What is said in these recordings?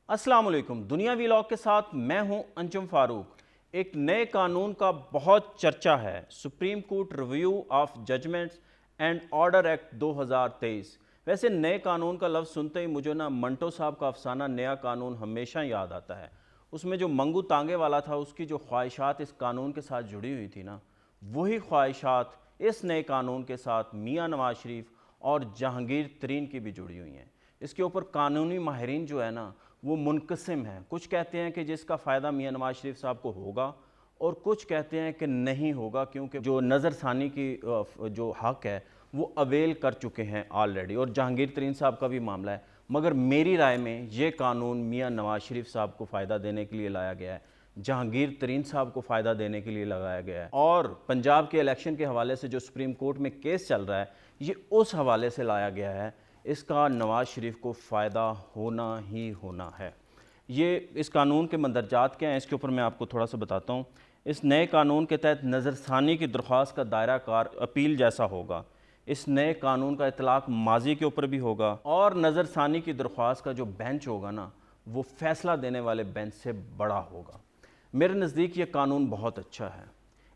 अस्सलाम वालेकुम। दुनिया व्लॉग के साथ मैं हूं अंजुम फारूक। एक नए कानून का बहुत चर्चा है, supreme court review of judgments and order act 2023। वैसे नए कानून का लफ्ज़ सुनते ही मुझे ना मंटो साहब का अफसाना नया कानून हमेशा याद आता है। उसमें जो मंगू तांगे वाला था, उसकी जो ख्वाहिशात इस कानून के साथ जुड़ी हुई थी ना, वही ख्वाहिशात इस नए कानून के साथ मियां नवाज शरीफ और जहांगीर तरीन की भी जुड़ी हुई हैं। इसके ऊपर कानूनी माहिरीन जो है ना, वो मुनक़सिम हैं। कुछ कहते हैं कि जिसका फ़ायदा मियां नवाज शरीफ साहब को होगा, और कुछ कहते हैं कि नहीं होगा, क्योंकि जो नज़रसानी की जो हक़ है वो अवेल कर चुके हैं ऑलरेडी। और जहांगीर तरीन साहब का भी मामला है। मगर मेरी राय में ये कानून मियां नवाज शरीफ साहब को फ़ायदा देने के लिए लाया गया है, जहांगीर तरीन साहब को फ़ायदा देने के लिए लगाया गया है। और पंजाब के इलेक्शन के हवाले से जो सुप्रीम कोर्ट में केस चल रहा है, ये उस हवाले से लाया गया है। इसका नवाज शरीफ को फ़ायदा होना ही होना है। ये इस कानून के मंदरजात क्या हैं, इसके ऊपर मैं आपको थोड़ा सा बताता हूँ। इस नए कानून के तहत नज़रसानी की दरख्वास्त का दायरा कार अपील जैसा होगा। इस नए कानून का इतलाक़ माजी के ऊपर भी होगा, और नज़रसानी की दरख्वास्त का जो बेंच होगा ना, वो फ़ैसला देने वाले बेंच से बड़ा होगा। मेरे नज़दीक ये कानून बहुत अच्छा है।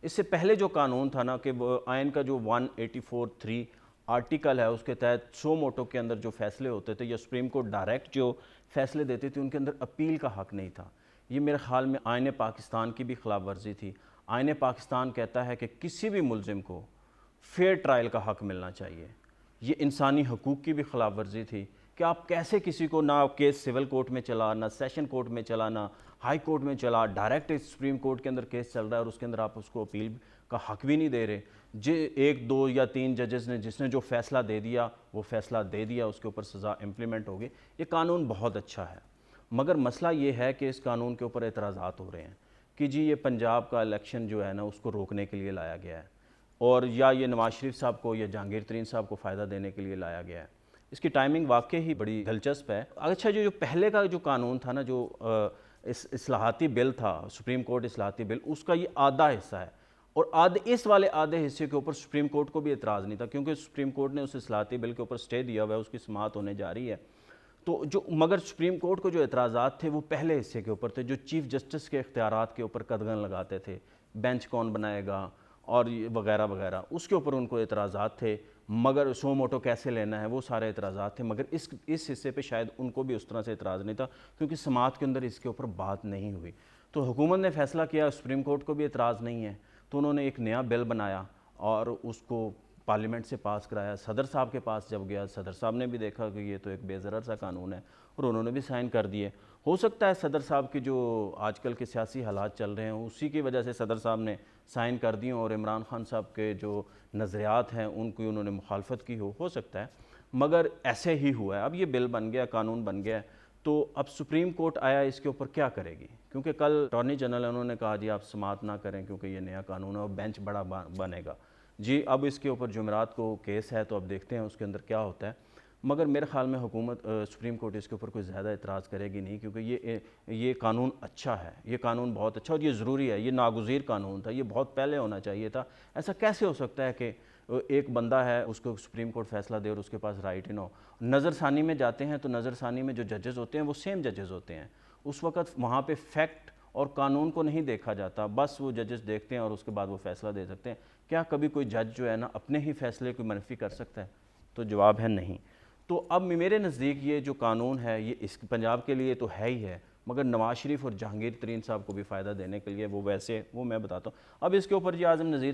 इससे पहले जो कानून था ना, कि वो आइन का जो 184(3) आर्टिकल है, उसके तहत सो मोटो के अंदर जो फ़ैसले होते थे या सुप्रीम कोर्ट डायरेक्ट जो फ़ैसले देती थी, उनके अंदर अपील का हक़ नहीं था। ये मेरे ख़्याल में आइन पाकिस्तान की भी ख़िलाफ़ वर्जी थी। आइन पाकिस्तान कहता है कि किसी भी मुलजिम को फेयर ट्रायल का हक़ मिलना चाहिए। ये इंसानी हकूक़ की भी ख़िलाफ़ वर्जी थी कि आप कैसे किसी को, ना केस सिविल कोर्ट में चला, ना सेशन कोर्ट में चला, ना हाई कोर्ट में चला, डायरेक्ट सुप्रीम कोर्ट के अंदर केस चल रहा है और उसके अंदर आप उसको अपील का हक़ भी नहीं दे रहे। जे 1, 2 या 3 जजेस ने जिसने जो फ़ैसला दे दिया, वो फ़ैसला दे दिया, उसके ऊपर सज़ा इम्प्लीमेंट होगी। ये कानून बहुत अच्छा है। मगर मसला ये है कि इस कानून के ऊपर एतराज़ात हो रहे हैं कि जी ये पंजाब का इलेक्शन जो है ना, उसको रोकने के लिए लाया गया है, और या ये नवाज शरीफ साहब को या जहांगीर तरीन साहब को फ़ायदा देने के लिए लाया गया है। इसकी टाइमिंग वाकई ही बड़ी दिलचस्प है। अच्छा, जो पहले का जो कानून था ना, जो इस्लाहाती बिल था, सुप्रीम कोर्ट इस्लाहाती बिल, उसका ये आधा हिस्सा है, और इस वाले आधे हिस्से के ऊपर सुप्रीम कोर्ट को भी एतराज़ नहीं था, क्योंकि सुप्रीम कोर्ट ने उस इस्लाहाती बिल के ऊपर स्टे दिया हुआ है, उसकी समाअत होने जा रही है। तो जो मगर सुप्रीम कोर्ट को जो एतराज़ात थे, वो पहले हिस्से के ऊपर थे, जो चीफ़ जस्टिस के इख्तियारात के ऊपर कदगन लगाते थे, बेंच कौन बनाएगा और वगैरह वगैरह, उसके ऊपर उनको एतराज़ात थे। मगर सो मोटो कैसे लेना है, वो सारे एतराज़ात थे। मगर इस हिस्से पे शायद उनको भी उस तरह से एतराज़ नहीं था, क्योंकि समाअत के अंदर इसके ऊपर बात नहीं हुई। तो हुकूमत ने फ़ैसला किया, सुप्रीम कोर्ट को भी एतराज़ नहीं है, तो उन्होंने एक नया बिल बनाया और उसको पार्लियामेंट से पास कराया। सदर साहब के पास जब गया, सदर साहब ने भी देखा कि ये तो एक बेज़रर सा कानून है, और उन्होंने भी साइन कर दिए। हो सकता है सदर साहब की जो आजकल के सियासी हालात चल रहे हैं, उसी की वजह से सदर साहब ने साइन कर दिए, और इमरान खान साहब के जो नज़रियात हैं उनकी उन्होंने मुखालफत की हो सकता है। मगर ऐसे ही हुआ है। अब ये बिल बन गया, कानून बन गया, तो अब सुप्रीम कोर्ट आया, इसके ऊपर क्या करेगी? क्योंकि कल अटॉर्नी जनरल उन्होंने कहा जी आप समाअत ना करें, क्योंकि ये नया कानून है और बेंच बड़ा बनेगा। जी अब इसके ऊपर जुमेरात को केस है, तो अब देखते हैं उसके अंदर क्या होता है। मगर मेरे ख़्याल में हुकूमत सुप्रीम कोर्ट इसके ऊपर कोई ज़्यादा एतराज़ करेगी नहीं, क्योंकि ये कानून अच्छा है, ये कानून बहुत अच्छा और ये ज़रूरी है। ये नागुज़ीर कानून था, ये बहुत पहले होना चाहिए था। ऐसा कैसे हो सकता है कि एक बंदा है, उसको सुप्रीम कोर्ट फ़ैसला दे और उसके पास राइट ही ना हो? नज़रसानी में जाते हैं तो नज़रसानी में जो जजेस होते हैं वो सेम जजेस होते हैं। उस वक़्त वहाँ पे फैक्ट और कानून को नहीं देखा जाता, बस वो जजेस देखते हैं और उसके बाद वो फ़ैसला दे सकते हैं। क्या कभी कोई जज जो है ना अपने ही फ़ैसले को मनफ़ी कर सकता है? तो जवाब है नहीं। तो अब मेरे नज़दीक ये जो कानून है, ये इस पंजाब के लिए तो है ही है, मगर नवाज शरीफ और जहांगीर तरीन साहब को भी फ़ायदा देने के लिए वो मैं बताता हूँ। अब इसके ऊपर जी आज़म नज़ीर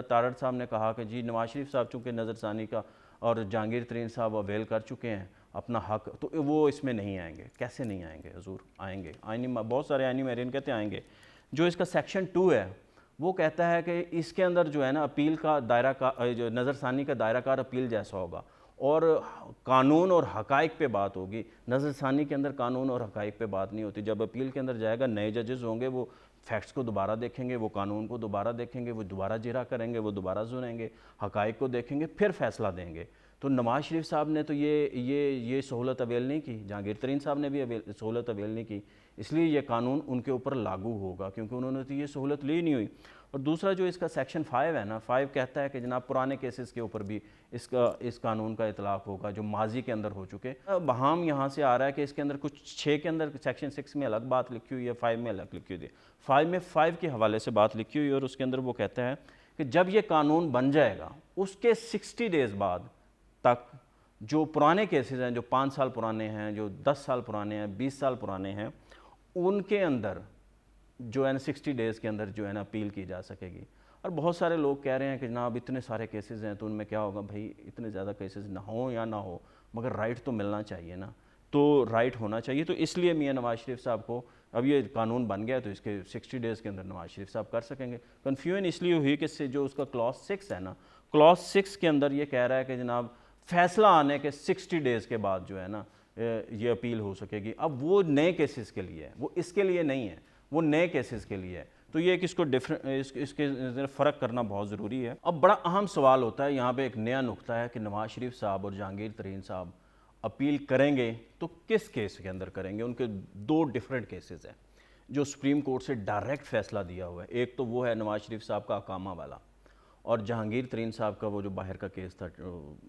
तारड़ साहब ने कहा कि जी नवाज शरीफ साहब चूँकि नज़रसानी का और जहांगीर तरीन साहब अवेल कर चुके हैं अपना हक़, तो वो इसमें नहीं आएंगे। कैसे नहीं आएंगे हुज़ूर? आएंगे। बहुत सारे आइनी माहिरीन कहते हैं आएंगे। जो इसका सेक्शन 2 है, वो कहता है कि इसके अंदर जो है ना, अपील का दायरा का जो नज़रसानी का दायरा कार अपील जैसा होगा, और कानून और हक़ाइक़ पे बात होगी। नज़रसानी के अंदर कानून और हक़ाइक़ पे बात नहीं होती। जब अपील के अंदर जाएगा, नए जजेस होंगे, वो फैक्ट्स को दोबारा देखेंगे, वो कानून को दोबारा देखेंगे, वो दोबारा जिरा करेंगे, वो दोबारा सुनेंगे, हक़ाइक़ को देखेंगे, फिर फ़ैसला देंगे। तो नवाज शरीफ साहब ने तो ये सहूलत अवेल नहीं की, जहांगीर तरीन साहब ने भी सहूलत अवेल नहीं की, इसलिए ये कानून उनके ऊपर लागू होगा, क्योंकि उन्होंने तो ये सहूलत ली नहीं हुई। اور دوسرا جو اس کا سیکشن 5 ہے نا، 5 کہتا ہے کہ جناب پرانے کیسز کے اوپر بھی اس قانون کا اطلاق ہوگا جو ماضی کے اندر ہو چکے۔ بہام یہاں سے آ رہا ہے کہ اس کے اندر کچھ 6 کے اندر سیکشن 6 میں الگ بات لکھی ہوئی ہے، 5 میں الگ لکھی ہوئی ہے۔ 5 میں 5 کے حوالے سے بات لکھی ہوئی ہے اور اس کے اندر وہ کہتا ہے کہ جب یہ قانون بن جائے گا اس کے 60 ڈیز بعد تک جو پرانے کیسز ہیں، جو 5 سال پرانے ہیں، جو 10 سال پرانے ہیں، 20 سال پرانے ہیں، ان کے اندر جو ہے نا 60 ڈیز کے اندر جو ہے نا اپیل کی جا سکے گی۔ اور بہت سارے لوگ کہہ رہے ہیں کہ جناب اتنے سارے کیسز ہیں تو ان میں کیا ہوگا؟ بھائی اتنے زیادہ کیسز نہ ہوں یا نہ ہو، مگر رائٹ تو ملنا چاہیے نا، تو رائٹ ہونا چاہیے۔ تو اس لیے میاں نواز شریف صاحب کو اب یہ قانون بن گیا تو اس کے 60 ڈیز کے اندر نواز شریف صاحب کر سکیں گے۔ کنفیوژن اس لیے ہوئی کہ جو اس کا کلاس 6 ہے نا، کلاس 6 کے اندر یہ کہہ رہا ہے کہ جناب فیصلہ آنے کے 60 ڈیز کے بعد جو ہے نا یہ اپیل ہو سکے گی۔ اب وہ نئے کیسز کے لیے ہے، وہ اس کے لیے نہیں ہے، وہ نئے کیسز کے لیے ہے۔ تو یہ کہ اس کو اس کے فرق کرنا بہت ضروری ہے۔ اب بڑا اہم سوال ہوتا ہے یہاں پہ، ایک نیا نقطہ ہے کہ نواز شریف صاحب اور جہانگیر ترین صاحب اپیل کریں گے تو کس کیس کے اندر کریں گے؟ ان کے 2 ڈیفرنٹ کیسز ہیں جو سپریم کورٹ سے ڈائریکٹ فیصلہ دیا ہوا ہے۔ ایک تو وہ ہے نواز شریف صاحب کا اقامہ والا، اور جہانگیر ترین صاحب کا وہ جو باہر کا کیس تھا،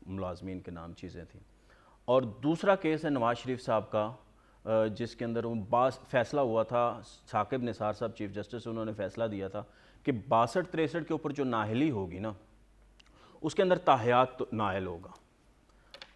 ملازمین کے نام چیزیں تھیں۔ اور دوسرا کیس ہے نواز شریف صاحب کا جس کے اندر فیصلہ ہوا تھا، ثاقب نثار صاحب چیف جسٹس، انہوں نے فیصلہ دیا تھا کہ 62-63 کے اوپر جو نااہلی ہوگی نا، اس کے اندر تاحیات نااہل ہوگا۔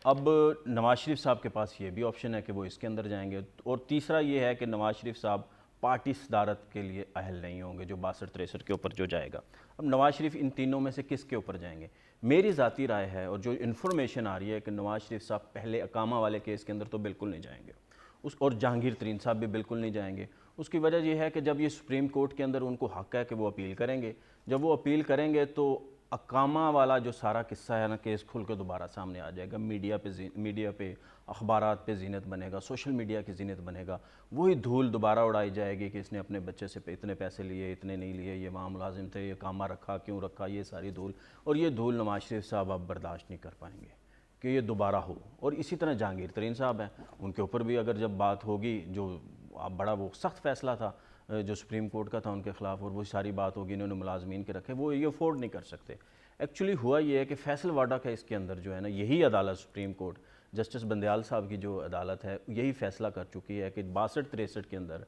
اب نواز شریف صاحب کے پاس یہ بھی آپشن ہے کہ وہ اس کے اندر جائیں گے، اور تیسرا یہ ہے کہ نواز شریف صاحب پارٹی صدارت کے لیے اہل نہیں ہوں گے جو 62-63 کے اوپر جو جائے گا۔ اب نواز شریف ان تینوں میں سے کس کے اوپر جائیں گے؟ میری ذاتی رائے ہے، اور جو انفارمیشن آ رہی ہے، کہ نواز شریف صاحب پہلے اقامہ والے کیس کے اندر تو بالکل نہیں جائیں گے، اور جہانگیر ترین صاحب بھی بالکل نہیں جائیں گے۔ اس کی وجہ یہ ہے کہ جب یہ سپریم کورٹ کے اندر ان کو حق ہے کہ وہ اپیل کریں گے، جب وہ اپیل کریں گے تو اقامہ والا جو سارا قصہ ہے نا، کیس کھل کے دوبارہ سامنے آ جائے گا، میڈیا پہ اخبارات پہ زینت بنے گا، سوشل میڈیا کی زینت بنے گا، وہی دھول دوبارہ اڑائی جائے گی کہ اس نے اپنے بچے سے اتنے پیسے لیے، اتنے نہیں لیے، یہ وہاں ملازم تھے، یہ اقامہ رکھا کیوں رکھا، یہ ساری دھول، اور یہ دھول نواز شریف صاحب اب برداشت نہیں کر پائیں گے کہ یہ دوبارہ ہو۔ اور اسی طرح جہانگیر ترین صاحب ہیں، ان کے اوپر بھی اگر جب بات ہوگی، جو بڑا وہ سخت فیصلہ تھا جو سپریم کورٹ کا تھا ان کے خلاف، اور وہ ساری بات ہوگی، انہوں نے ملازمین کے رکھے، وہ یہ افورڈ نہیں کر سکتے۔ ایکچولی ہوا یہ ہے کہ فیصل واڈا کا اس کے اندر جو ہے نا، یہی عدالت سپریم کورٹ جسٹس بندیال صاحب کی جو عدالت ہے، یہی فیصلہ کر چکی ہے کہ 62-63 کے اندر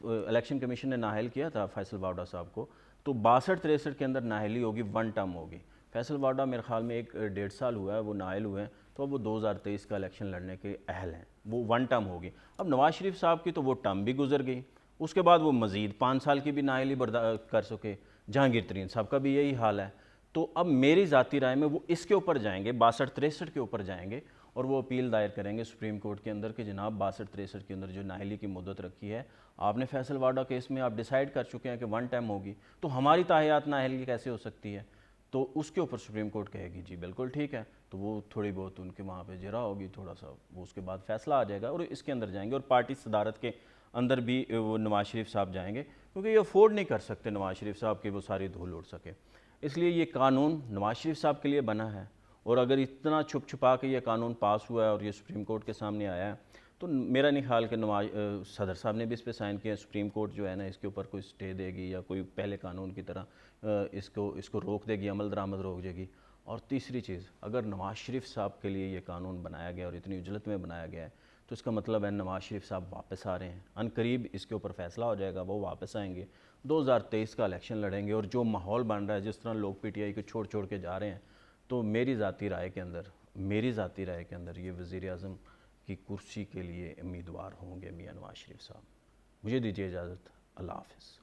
الیکشن کمیشن نے نااہل کیا تھا فیصل واڈا صاحب کو، تو 62-63 کے اندر نااہلی ہوگی، 1 ٹرم ہوگی۔ فیصل واڈا میرے خیال میں 1.5 سال ہوا ہے وہ نااہل ہوئے ہیں، تو اب وہ 2023 کا الیکشن لڑنے کے اہل ہیں، وہ 1 ٹرم ہوگی۔ اب نواز شریف صاحب کی تو وہ ٹرم بھی گزر گئی، اس کے بعد وہ مزید 5 سال کی بھی نااہلی کر سکے۔ جہانگیر ترین صاحب کا بھی یہی حال ہے۔ تو اب میری ذاتی رائے میں وہ اس کے اوپر جائیں گے، 62-63 کے اوپر جائیں گے، اور وہ اپیل دائر کریں گے سپریم کورٹ کے اندر کہ جناب 62-63 کے اندر جو نااہلی کی مدت رکھی ہے، آپ نے فیصل واڈا کیس میں آپ ڈیسائیڈ کر چکے ہیں کہ 1 ٹرم ہوگی، تو ہماری تاحیات نااہلی کیسے ہو سکتی ہے؟ تو اس کے اوپر سپریم کورٹ کہے گی جی بالکل ٹھیک ہے، تو وہ تھوڑی بہت ان کے وہاں پہ جرا ہوگی، تھوڑا سا وہ اس کے بعد فیصلہ آ جائے گا، اور اس کے اندر جائیں گے، اور پارٹی صدارت کے اندر بھی وہ نواز شریف صاحب جائیں گے، کیونکہ یہ افورڈ نہیں کر سکتے نواز شریف صاحب کہ وہ ساری دھول اڑ سکے۔ اس لیے یہ قانون نواز شریف صاحب کے لیے بنا ہے، اور اگر اتنا چھپ چھپا کے یہ قانون پاس ہوا ہے اور یہ سپریم کورٹ کے سامنے آیا ہے، تو میرا نہیں خیال کہ صدر صاحب نے بھی اس پہ سائن کیا ہے، سپریم کورٹ جو ہے نا اس کے اوپر کوئی سٹے دے گی یا کوئی پہلے قانون کی طرح اس کو روک دے گی، عمل درآمد روک دے گی۔ اور تیسری چیز، اگر نواز شریف صاحب کے لیے یہ قانون بنایا گیا اور اتنی اجلت میں بنایا گیا ہے، تو اس کا مطلب ہے نواز شریف صاحب واپس آ رہے ہیں، عن قریب اس کے اوپر فیصلہ ہو جائے گا، وہ واپس آئیں گے، 2023 کا الیکشن لڑیں گے، اور جو ماحول بن رہا ہے، جس طرح لوگ پی ٹی آئی کو چھوڑ کے جا رہے ہیں، تو میری ذاتی رائے کے اندر یہ وزیر اعظم کی کرسی کے لیے امیدوار ہوں گے میاں نواز شریف صاحب۔ مجھے دیجیے اجازت، اللہ حافظ۔